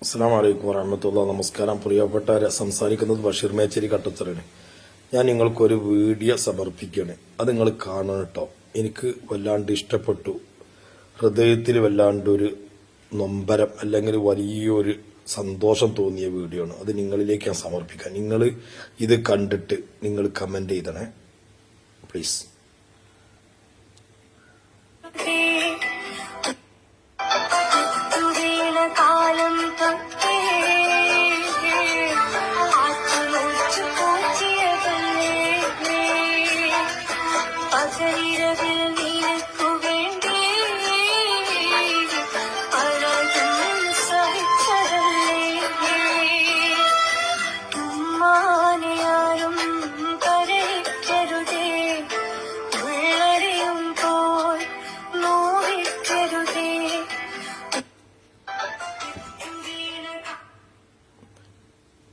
അസ്സലാമു അലൈക്കും വറഹ്മത്തുള്ളാഹി. നമസ്കാരം. പ്രിയപ്പെട്ടവരെ, സംസാരിക്കുന്നത് ബഷീർ മേച്ചേരി കട്ടച്ചറാണ്. ഞാൻ നിങ്ങൾക്കൊരു വീഡിയോ സമർപ്പിക്കുകയാണ്. അത് നിങ്ങൾ കാണണം കേട്ടോ. എനിക്ക് വല്ലാണ്ട് ഇഷ്ടപ്പെട്ടു. ഹൃദയത്തിൽ വല്ലാണ്ടൊരു നൊമ്പരം അല്ലെങ്കിൽ വലിയൊരു സന്തോഷം തോന്നിയ വീഡിയോ ആണ്. അത് നിങ്ങളിലേക്ക് ഞാൻ സമർപ്പിക്കാം. നിങ്ങൾ ഇത് കണ്ടിട്ട് നിങ്ങൾ കമന്റ് ചെയ്തണേ പ്ലീസ്.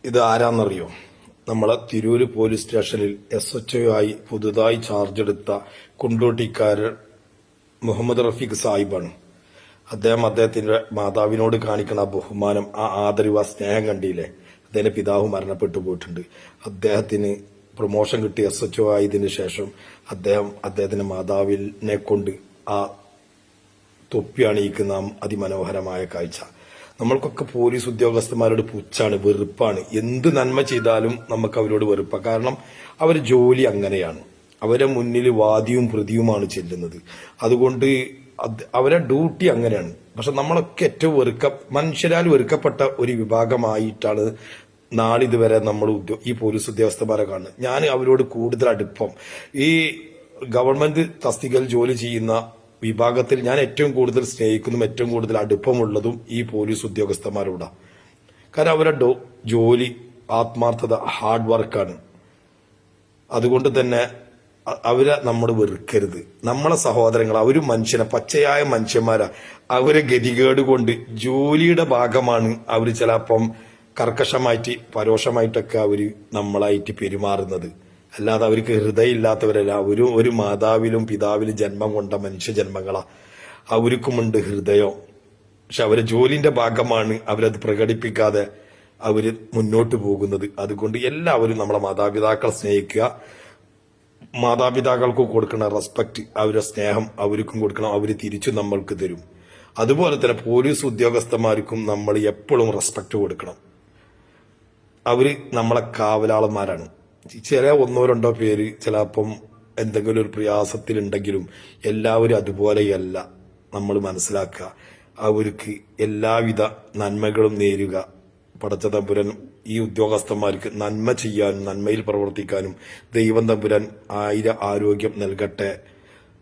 ഇത് ആരാന്നറിയോ? നമ്മളെ തിരൂര് പോലീസ് സ്റ്റേഷനിൽ SHO ആയി പുതുതായി ചാർജ് എടുത്ത കുണ്ടോട്ടിക്കാരൻ മുഹമ്മദ് റഫീഖ് സാഹിബാണ്. അദ്ദേഹത്തിന്റെ മാതാവിനോട് കാണിക്കുന്ന ബഹുമാനം, ആ ആദരവ്, ആ സ്നേഹം കണ്ടില്ലേ? അദ്ദേഹത്തിന്റെ പിതാവ് മരണപ്പെട്ടു പോയിട്ടുണ്ട്. അദ്ദേഹത്തിന് പ്രൊമോഷൻ കിട്ടി SHO ആയതിനു ശേഷം അദ്ദേഹത്തിന്റെ മാതാവിനെ കൊണ്ട് ആ തൊപ്പി അണിയിക്കുന്ന അതിമനോഹരമായ കാഴ്ച. നമ്മൾക്കൊക്കെ പോലീസ് ഉദ്യോഗസ്ഥന്മാരോട് പുച്ഛാണ്, വെറുപ്പാണ്. എന്ത് നന്മ ചെയ്താലും നമുക്ക് അവരോട് വെറുപ്പാണ്. കാരണം അവർ ജോലി അങ്ങനെയാണ്. അവരെ മുന്നിൽ വാദിയും പ്രതിയുമാണ് ചെല്ലുന്നത്. അതുകൊണ്ട് അവരെ ഡ്യൂട്ടി അങ്ങനെയാണ്. പക്ഷെ നമ്മളൊക്കെ ഏറ്റവും മനുഷ്യരാൽ വെറുക്കപ്പെട്ട ഒരു വിഭാഗമായിട്ടാണ് നാളിതുവരെ നമ്മൾ ഈ പോലീസ് ഉദ്യോഗസ്ഥന്മാരെ കാണുന്നത്. ഞാൻ അവരോട് കൂടുതൽ അടുപ്പം, ഈ ഗവൺമെന്റ് തസ്തികയിൽ ജോലി ചെയ്യുന്ന വിഭാഗത്തിൽ ഞാൻ ഏറ്റവും കൂടുതൽ സ്നേഹിക്കുന്നതും ഏറ്റവും കൂടുതൽ അടുപ്പമുള്ളതും ഈ പോലീസ് ഉദ്യോഗസ്ഥന്മാരോടാണ്. കാരണം അവരുടെ ജോലി ആത്മാർത്ഥത, ഹാർഡ് വർക്കാണ്. അതുകൊണ്ട് തന്നെ അവരെ നമ്മൾ വെറുക്കരുത്. നമ്മളെ സഹോദരങ്ങൾ, അവരും മനുഷ്യനെ, പച്ചയായ മനുഷ്യന്മാരാ. അവരെ ഗതികേട് കൊണ്ട് ജോലിയുടെ ഭാഗമാണ് അവർ ചിലപ്പം കർക്കശമായിട്ട് പരോക്ഷമായിട്ടൊക്കെ അവർ നമ്മളായിട്ട് പെരുമാറുന്നത്. അല്ലാതെ അവർക്ക് ഹൃദയം ഇല്ലാത്തവരല്ല. ഒരു മാതാവിലും പിതാവിലും ജന്മം കൊണ്ട മനുഷ്യ ജന്മങ്ങളാ. അവർക്കുമുണ്ട് ഹൃദയം. പക്ഷെ അവരെ ജോലിന്റെ ഭാഗമാണ് അവരത് പ്രകടിപ്പിക്കാതെ അവര് മുന്നോട്ട് പോകുന്നത്. അതുകൊണ്ട് എല്ലാവരും നമ്മളെ മാതാപിതാക്കളെ സ്നേഹിക്കുക. മാതാപിതാക്കൾക്ക് കൊടുക്കുന്ന റെസ്പെക്ട്, അവരുടെ സ്നേഹം അവർക്കും കൊടുക്കണം. അവര് തിരിച്ചു നമ്മൾക്ക് തരും. അതുപോലെ തന്നെ പോലീസ് ഉദ്യോഗസ്ഥന്മാർക്കും നമ്മൾ എപ്പോഴും റെസ്പെക്ട് കൊടുക്കണം. അവര് നമ്മളെ കാവലാളന്മാരാണ്. ചില 1-2 പേര് ചിലപ്പം എന്തെങ്കിലും ഒരു പ്രയാസത്തിലുണ്ടെങ്കിലും എല്ലാവരും അതുപോലെയല്ല. നമ്മൾ മനസ്സിലാക്കുക. അവർക്ക് എല്ലാവിധ നന്മകളും നേരുക. പടച്ച തമ്പുരാൻ ഈ ഉദ്യോഗസ്ഥന്മാർക്ക് നന്മ ചെയ്യാനും നന്മയിൽ പ്രവർത്തിക്കാനും ദൈവം തമ്പുരാൻ 1000 ആരോഗ്യം നൽകട്ടെ.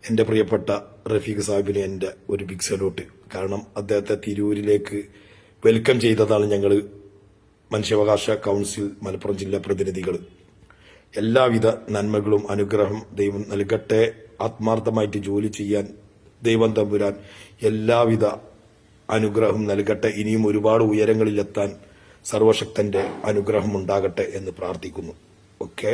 എന്റെ പ്രിയപ്പെട്ട റഫീഖ് സാഹിബിന് എന്റെ ഒരു ബിഗ് സല്യൂട്ട്. കാരണം അദ്ദേഹത്തെ തിരൂരിലേക്ക് വെൽക്കം ചെയ്തതാണ് ഞങ്ങൾ, മനുഷ്യാവകാശ കൗൺസിൽ മലപ്പുറം ജില്ലാ പ്രതിനിധികൾ. എല്ലാവിധ നന്മകളും അനുഗ്രഹം ദൈവം നൽകട്ടെ. ആത്മാർത്ഥമായിട്ട് ജോലി ചെയ്യാൻ ദൈവം തമ്പുരാൻ എല്ലാവിധ അനുഗ്രഹം നൽകട്ടെ. ഇനിയും ഒരുപാട് ഉയരങ്ങളിലെത്താൻ സർവശക്തന്റെ അനുഗ്രഹം ഉണ്ടാകട്ടെ എന്ന് പ്രാർത്ഥിക്കുന്നു. ഓക്കെ.